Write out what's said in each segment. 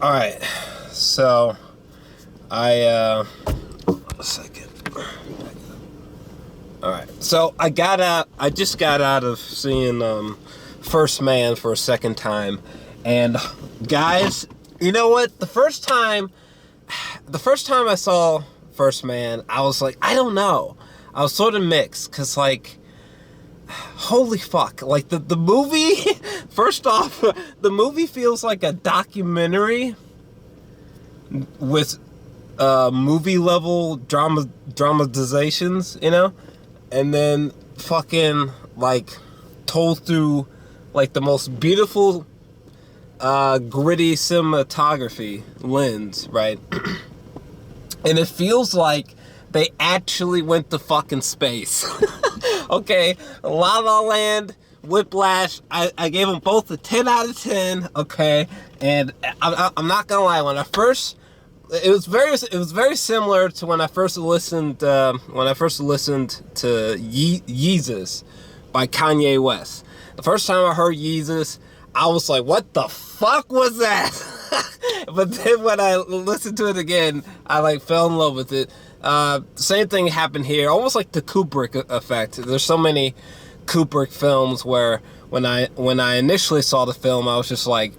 All right, so a second. All right, so I just got out of seeing First Man for a second time, and guys, you know what? The first time I saw First Man, I was like, I don't know. I was sort of mixed, cause like, holy fuck, like the movie. First off, the movie feels like a documentary with movie level dramatizations, you know, and then fucking like told through like the most beautiful gritty cinematography lens, right? And it feels like they actually went to fucking space. Okay, La La Land, Whiplash, I gave them both a 10 out of 10, okay? And I'm not gonna lie, when I first, it was very similar to when I first listened to Yeezus by Kanye West. The first time I heard Yeezus, I was like, what the fuck was that? But then when I listened to it again, I like fell in love with it. Same thing happened here, almost like the Kubrick effect. There's so many Kubrick films where when I initially saw the film, I was just like,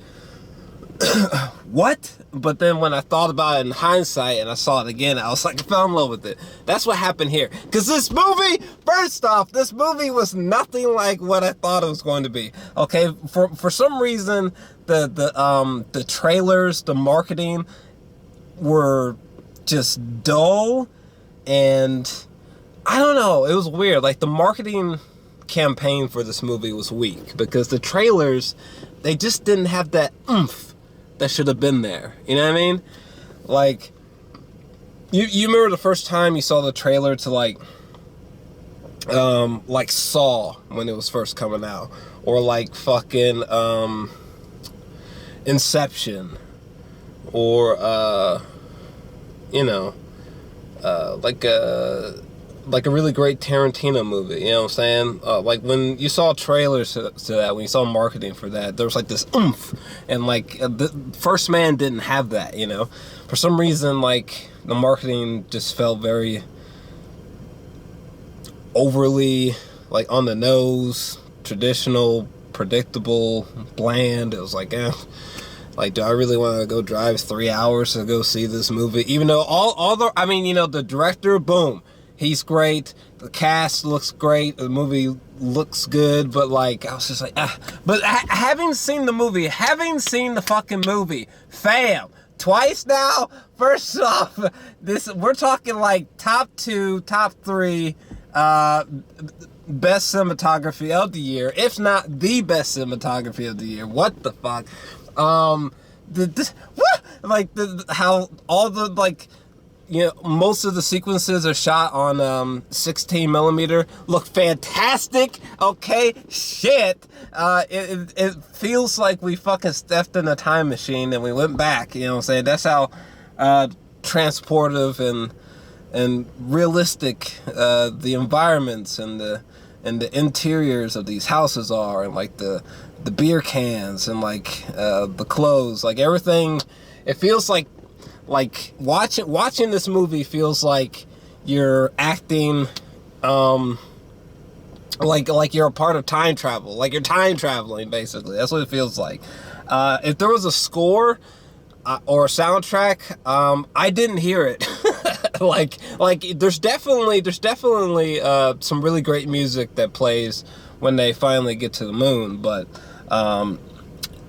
what? But then when I thought about it in hindsight and I saw it again, I was like, I fell in love with it. That's what happened here. Because this movie, first off, this movie was nothing like what I thought it was going to be. Okay, for some reason, the trailers, the marketing were just dull, and I don't know, it was weird. Like, the marketing campaign for this movie was weak because the trailers, they just didn't have that oomph that should have been there. You know what I mean? Like, you remember the first time you saw the trailer to like Saw when it was first coming out, or like fucking Inception, or you know, like a really great Tarantino movie, you know what I'm saying? Like when you saw trailers to that, when you saw marketing for that, there was like this oomph, and like the First Man didn't have that, you know? For some reason, like the marketing just felt very overly like on the nose, traditional, predictable, bland. It was like, like, do I really want to go drive 3 hours to go see this movie? Even though I mean, you know, the director, boom, he's great. The cast looks great. The movie looks good. But, like, I was just like, ah. But having seen the fucking movie, fam, twice now, first off, we're talking, like, top 2, top 3 best cinematography of the year, if not the best cinematography of the year. What the fuck? How all the, like, you know, most of the sequences are shot on 16 millimeter, look fantastic. Okay, shit. It feels like we fucking stepped in a time machine and we went back. You know what I'm saying? That's how transportive and realistic the environments and the interiors of these houses are, and like the beer cans and like the clothes, like everything. It feels like watching this movie feels like you're acting like you're a part of time travel, like you're time traveling, basically. That's what it feels like. If there was a score or a soundtrack, I didn't hear it. like there's definitely some really great music that plays when they finally get to the moon, but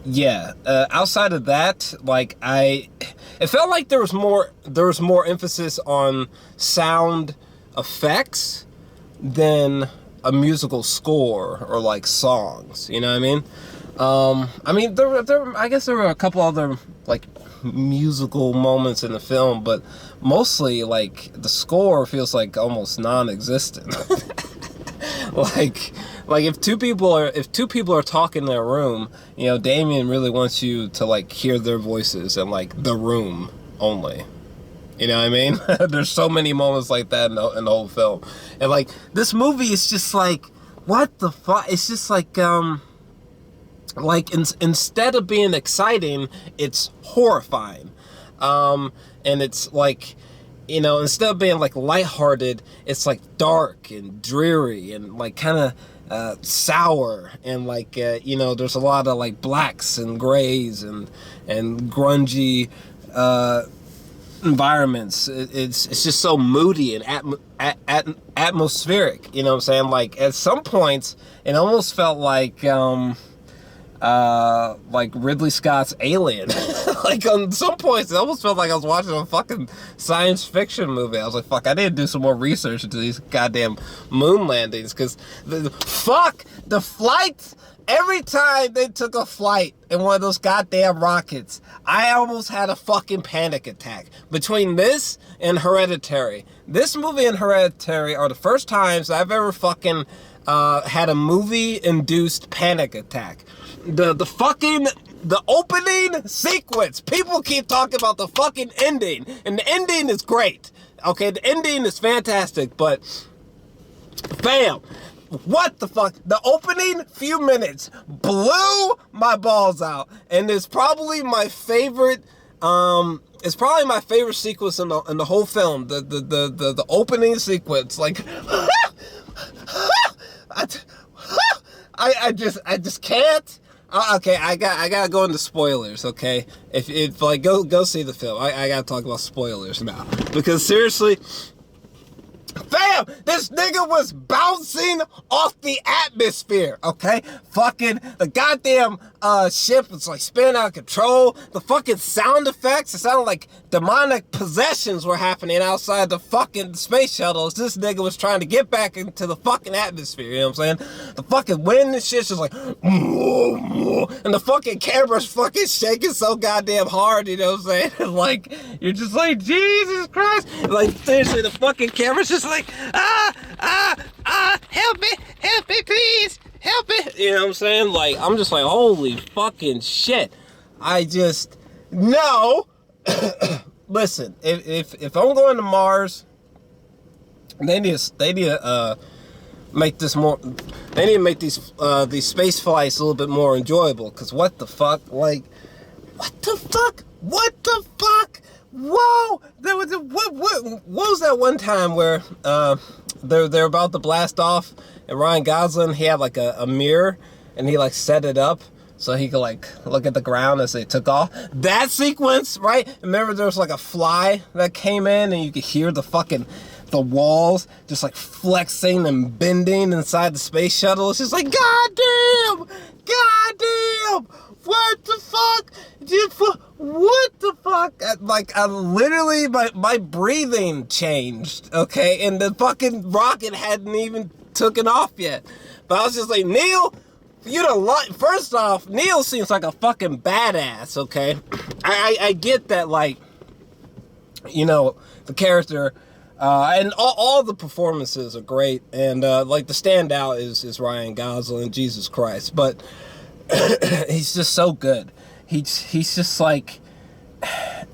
yeah, outside of that, like it felt like there was more emphasis on sound effects than a musical score or like songs, you know what I mean? I guess there were a couple other like musical moments in the film, but mostly like the score feels like almost non-existent. like if two people are talking in a room, you know, Damien really wants you to like hear their voices in like the room only. You know what I mean? There's so many moments like that in the whole film. And like this movie is just like, what the fuck? It's just like like instead of being exciting, it's horrifying. And it's like, you know, instead of being like lighthearted, it's like dark and dreary and like kind of sour, and like you know, there's a lot of like blacks and grays and grungy environments. It's just so moody and atmospheric. You know what I'm saying? Like at some points, it almost felt like Ridley Scott's Alien. Like on some points, it almost felt like I was watching a fucking science fiction movie. I was like, fuck, I need to do some more research into these goddamn moon landings, because fuck the flights. Every time they took a flight in one of those goddamn rockets, I almost had a fucking panic attack. Between this and Hereditary, this movie and Hereditary are the first times I've ever fucking had a movie-induced panic attack. The opening sequence. People keep talking about the fucking ending, and the ending is great. Okay, the ending is fantastic, but bam. What the fuck? The opening few minutes blew my balls out, and it's probably my favorite. It's probably my favorite sequence in the whole film. The opening sequence, like, I just can't. Okay, I gotta go into spoilers. Okay, if like go see the film. I gotta talk about spoilers now, because seriously. Fam, this nigga was bouncing off the atmosphere, okay? Fucking, the goddamn ship was like spinning out of control. The fucking sound effects, it sounded like demonic possessions were happening outside the fucking space shuttle as this nigga was trying to get back into the fucking atmosphere, you know what I'm saying? The fucking wind and shit's just like, and the fucking camera's fucking shaking so goddamn hard, you know what I'm saying? Like, you're just like, Jesus Christ. Like, seriously, the fucking camera's just like, help me, please, help me. You know what I'm saying? Like, I'm just like, holy fucking shit. I just, no. Listen, if I'm going to Mars, they need to make this more, they need to make these space flights a little bit more enjoyable, because what the fuck, like, what the fuck? Whoa! There was what was that one time where they're about to blast off, and Ryan Gosling, he had like a mirror, and he like set it up so he could like look at the ground as they took off. That sequence, right? Remember there was like a fly that came in, and you could hear the walls just like flexing and bending inside the space shuttle. It's just like, goddamn, what the fuck? What the fuck? I literally, my breathing changed, okay? And the fucking rocket hadn't even taken off yet. But I was just like, Neil, first off, Neil seems like a fucking badass, okay? I get that, like, you know, the character, and all the performances are great, and, like, the standout is Ryan Gosling, Jesus Christ, but he's just so good. He's just like,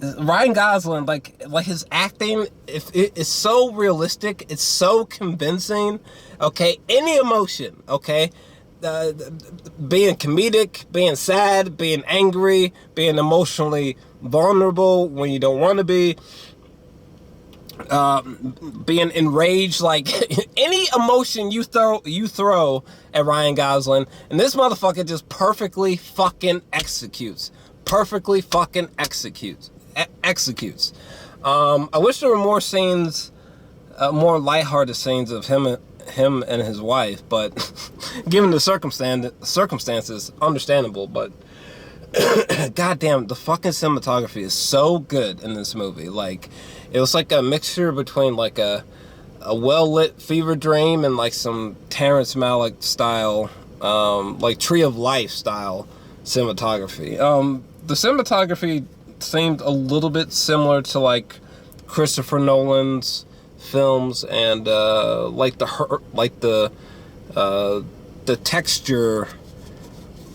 Ryan Gosling, like his acting, it's so realistic, it's so convincing, okay? Any emotion, okay? Being comedic, being sad, being angry, being emotionally vulnerable when you don't want to be, being enraged, like any emotion you throw at Ryan Gosling, and this motherfucker just perfectly fucking executes. I wish there were more scenes, more lighthearted scenes of him and his wife, but given the circumstances, understandable. But goddamn, the fucking cinematography is so good in this movie. Like, it was like a mixture between like a well-lit fever dream and like some Terrence Malick style, like Tree of Life style cinematography. The cinematography seemed a little bit similar to like Christopher Nolan's films, and like the texture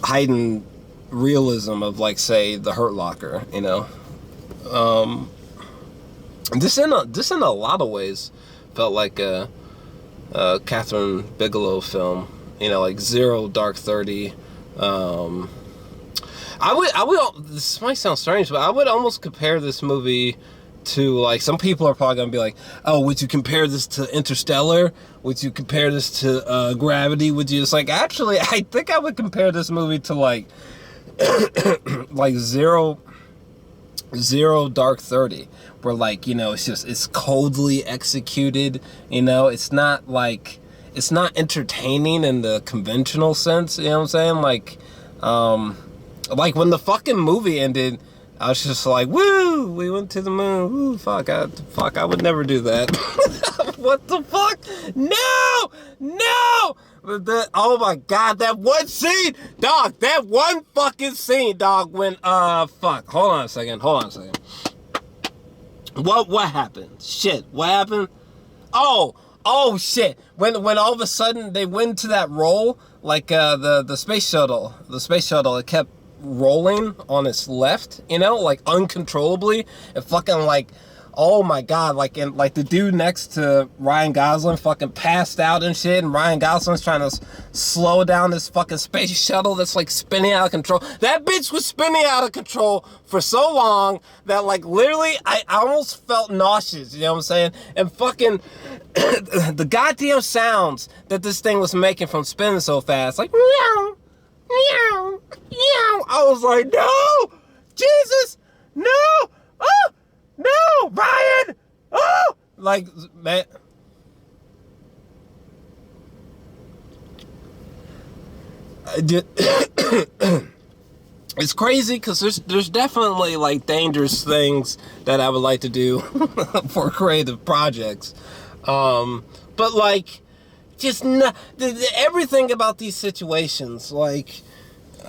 heightened realism of, like, say, The Hurt Locker, you know. This in a lot of ways felt like a Catherine Bigelow film, you know, like Zero Dark 30, this might sound strange, but I would almost compare this movie to, like, some people are probably gonna be like, oh, would you compare this to Interstellar? Would you compare this to Gravity? Would you? It's like, actually, I think I would compare this movie to like like Zero Dark 30, where, like, you know, it's coldly executed. You know, it's not entertaining in the conventional sense. You know what I'm saying? Like when the fucking movie ended, I was just like, woo, we went to the moon. Woo, fuck, I would never do that. What the fuck? No! But oh my god, that one scene, dog, that one fucking scene, dog, when, fuck, hold on a second. What happened? Shit, what happened? Oh shit, when all of a sudden they went to that roll, like, the space shuttle, it kept rolling on its left, you know, like uncontrollably, and fucking, like, oh my god, like, and like the dude next to Ryan Gosling fucking passed out and shit, and Ryan Gosling's trying to slow down this fucking space shuttle that's like spinning out of control. That bitch was spinning out of control for so long that, like, literally I almost felt nauseous, you know what I'm saying? And fucking the goddamn sounds that this thing was making from spinning so fast, like meow, meow, meow. I was like, no, Jesus, no, oh, no, Ryan, oh, like, man. It's crazy because there's definitely, like, dangerous things that I would like to do for creative projects, but, like, just everything about these situations, like,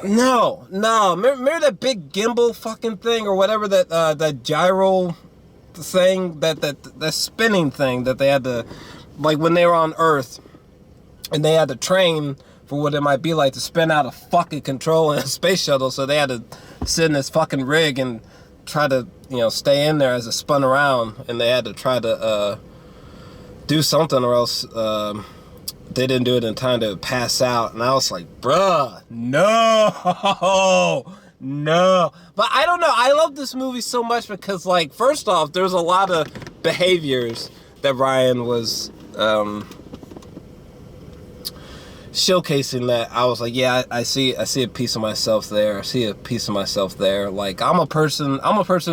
no. Remember that big gimbal fucking thing or whatever, that gyro thing, that spinning thing that they had to, like, when they were on Earth and they had to train for what it might be like to spin out of fucking control in a space shuttle, so they had to sit in this fucking rig and try to, you know, stay in there as it spun around, and they had to try to do something or else they didn't do it in time to pass out. And I was like, bruh, no. But I don't know, I love this movie so much because, like, first off, there's a lot of behaviors that Ryan was showcasing that I was like, yeah, I see a piece of myself there. Like, I'm a person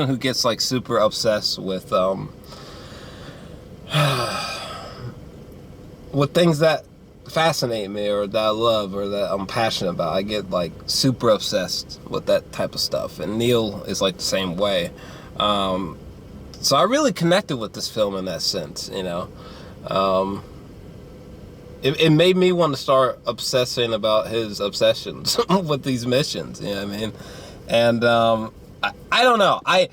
who gets, like, super obsessed with with things that fascinate me or that I love or that I'm passionate about. I get, like, super obsessed with that type of stuff, and Neil is, like, the same way. So I really connected with this film in that sense, you know. It made me want to start obsessing about his obsessions with these missions, you know what I mean? And I don't know. I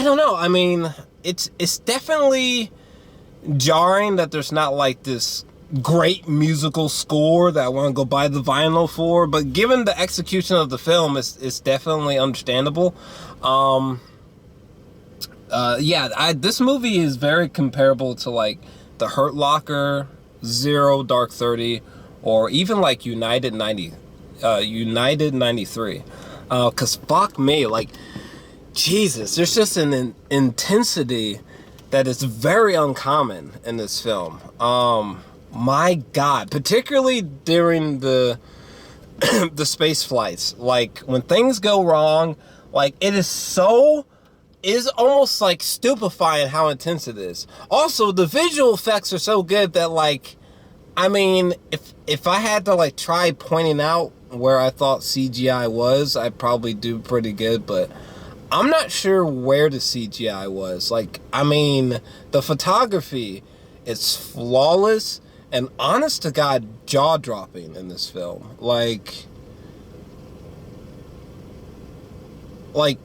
don't know. I mean, it's definitely jarring that there's not, like, this great musical score that I want to go buy the vinyl for, but given the execution of the film, it's definitely understandable. This movie is very comparable to, like, The Hurt Locker, Zero Dark 30, or even, like, United 93. Cause fuck me, like, Jesus, there's just an intensity that is very uncommon in this film. My God, particularly during the the space flights, like, when things go wrong, like, it is almost, like, stupefying how intense it is. Also, the visual effects are so good that, like, I mean, if I had to, like, try pointing out where I thought CGI was, I'd probably do pretty good, but I'm not sure where the CGI was. Like, I mean, the photography is flawless and, honest to God, jaw-dropping in this film. Like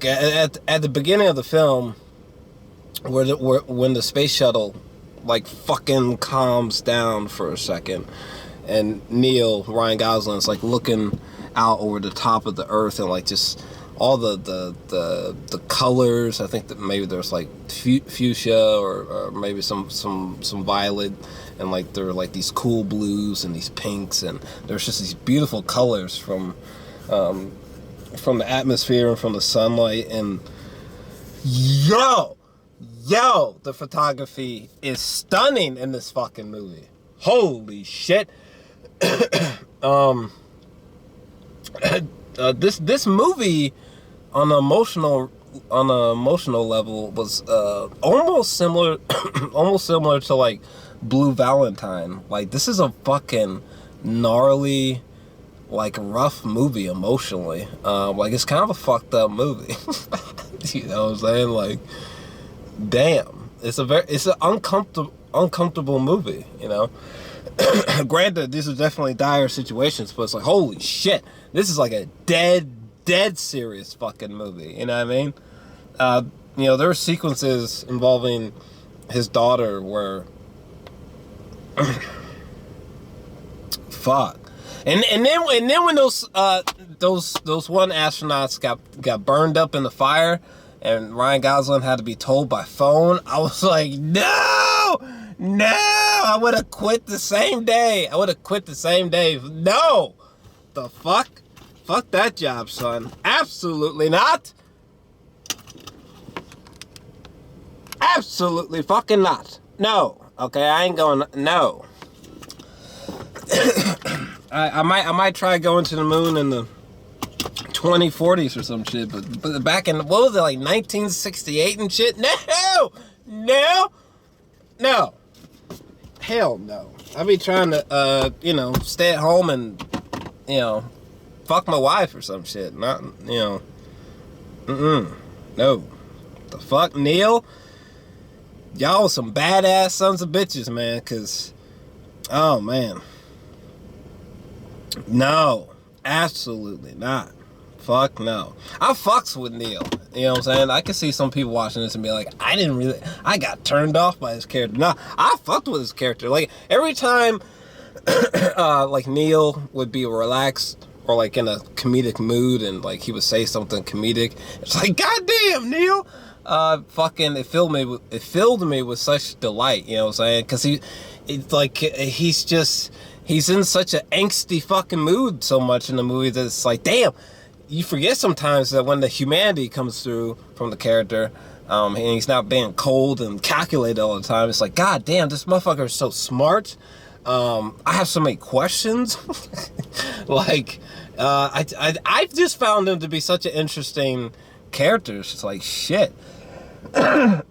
at the beginning of the film, when the space shuttle, like, fucking calms down for a second, and Ryan Gosling's, like, looking out over the top of the Earth, and, like, just all the colors. I think that maybe there's, like, fuchsia or maybe some violet, and, like, there are, like, these cool blues and these pinks, and there's just these beautiful colors from from the atmosphere and from the sunlight. And yo, the photography is stunning in this fucking movie. Holy shit. This movie on an emotional level was almost similar to like Blue Valentine. Like, this is a fucking gnarly, like, rough movie emotionally. Like, it's kind of a fucked up movie. You know what I'm saying? Like, damn, it's an uncomfortable movie, you know. Granted, these are definitely dire situations, but it's like, holy shit, this is like a dead serious fucking movie. You know what I mean? You know, there are sequences involving his daughter where fuck. And then when those one astronauts got burned up in the fire and Ryan Gosling had to be told by phone, I was like, no, I would have quit the same day. No, the fuck that job, son. Absolutely not. Absolutely fucking not. No. Okay, I ain't going. No. I might try going to the moon in the 2040s or some shit, but back in, what was it, like 1968 and shit? No. Hell no. I be trying to you know, stay at home and, you know, fuck my wife or some shit. Not, you know, no. The fuck, Neil? Y'all some badass sons of bitches, man, because, oh, man. No, absolutely not. Fuck no. I fucks with Neil. You know what I'm saying? I can see some people watching this and be like, I got turned off by his character. No, I fucked with his character. Like, every time, like, Neil would be relaxed or, like, in a comedic mood and, like, he would say something comedic, it's like, goddamn, Neil! Fucking, it filled me with such delight, you know what I'm saying? Because he's in such an angsty fucking mood so much in the movie that it's like, damn, you forget sometimes that when the humanity comes through from the character, and he's not being cold and calculated all the time, it's like, god damn, this motherfucker is so smart. I have so many questions. Like, I just found him to be such an interesting character. It's just like, shit. I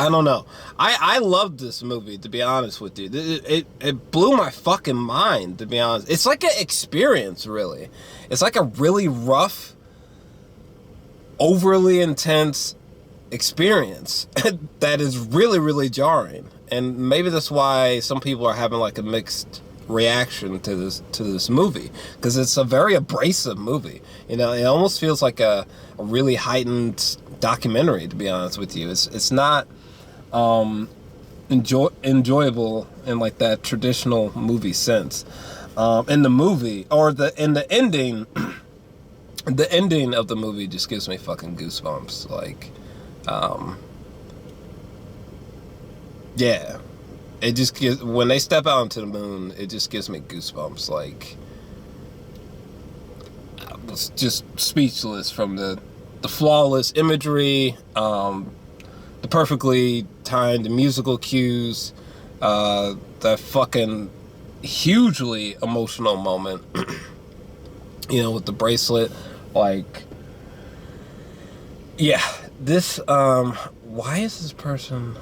don't know. I loved this movie, to be honest with you. It blew my fucking mind, to be honest. It's like an experience, really. It's like a really rough, overly intense experience that is really, really jarring. And maybe that's why some people are having like a mixed reaction to this movie, because it's a very abrasive movie. You know, it almost feels like a really heightened documentary, to be honest with you. It's not enjoyable in like that traditional movie sense. In the movie, or in the ending, the ending of the movie just gives me fucking goosebumps. Like, yeah, it just gives, when they step out into the moon, it just gives me goosebumps. Like, I was just speechless from the flawless imagery, the perfectly timed musical cues, that fucking hugely emotional moment, you know, with the bracelet. Like, yeah, this, why is this person,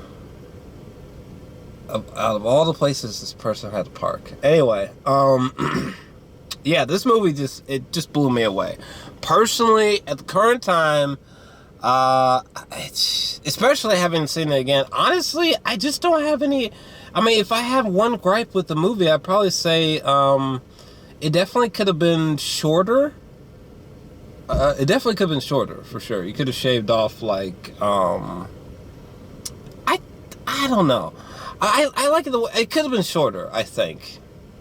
out of all the places this person had to park? Anyway, yeah, this movie just blew me away. Personally, at the current time, especially having seen it again, honestly, I just don't have any. I mean, if I have one gripe with the movie, I'd probably say it definitely could have been shorter. It definitely could have been shorter, for sure. You could have shaved off, like, I don't know. I like it. It could have been shorter, I think.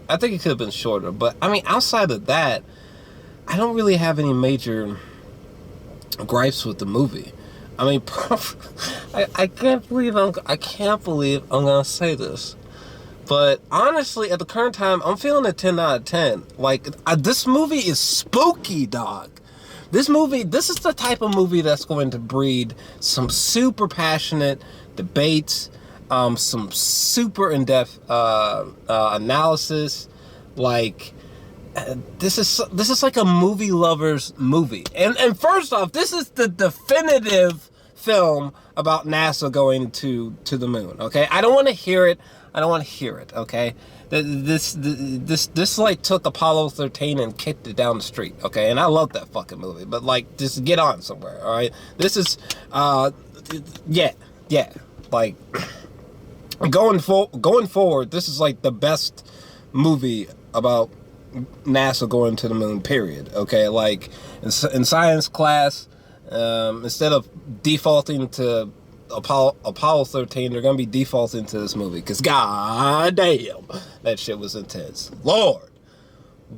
I think it could have been shorter. But, I mean, outside of that, I don't really have any major gripes with the movie. I mean, I can't believe I'm gonna say this, But honestly, at the current time, I'm feeling a 10 out of 10. Like, this movie is spooky, dog. This is the type of movie that's going to breed some super passionate debates, some super in-depth analysis. Like, this is like a movie lover's movie. And first off, this is the definitive film about NASA going to the moon. Okay, I don't want to hear it. Okay, this like took Apollo 13 and kicked it down the street. Okay, and I love that fucking movie. But like, just get on somewhere. All right, this is yeah. Like, going forward, this is like the best movie about NASA going to the moon, period. Okay, like in science class, instead of defaulting to Apollo 13, they're gonna be defaulting to this movie, because goddamn, that shit was intense. Lord,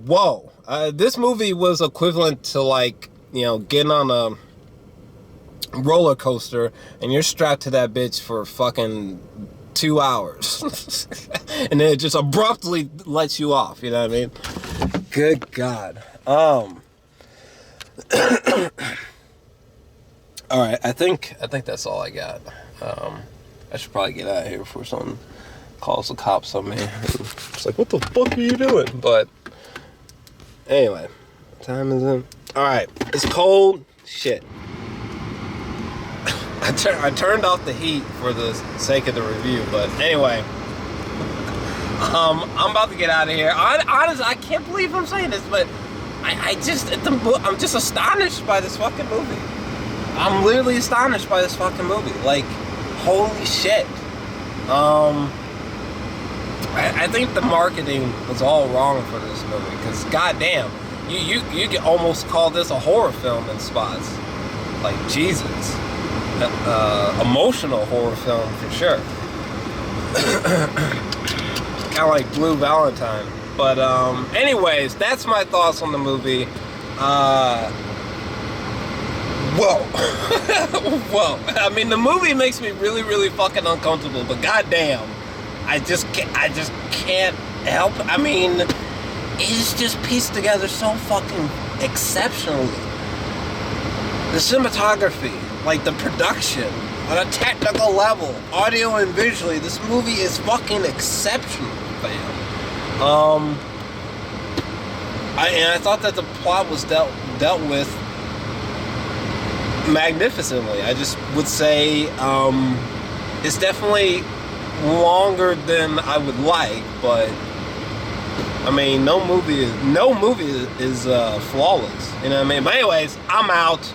whoa, this movie was equivalent to, like, you know, getting on a roller coaster and you're strapped to that bitch for fucking 2 hours and then it just abruptly lets you off, you know what I mean? Good God. All right, I think that's all I got. I should probably get out of here before someone calls the cops on me. It's like, what the fuck are you doing? But anyway, what time is it? All right, it's cold. Shit. I turned off the heat for the sake of the review, but anyway, I'm about to get out of here. Honestly, I can't believe I'm saying this, but I'm just astonished by this fucking movie. I'm literally astonished by this fucking movie. Like, holy shit. I think the marketing was all wrong for this movie, because goddamn, you could almost call this a horror film in spots. Like, Jesus. Emotional horror film for sure. Kind of like Blue Valentine. But anyways, that's my thoughts on the movie. Whoa. Whoa. I mean, the movie makes me really, really fucking uncomfortable, but goddamn, I just can't help. I mean, it's just pieced together so fucking exceptionally. The cinematography, like the production, on a technical level, audio and visually, this movie is fucking exceptional, fam. I thought that the plot was dealt with magnificently. I just would say it's definitely longer than I would like, but I mean, no movie is flawless. You know what I mean? But anyways, I'm out.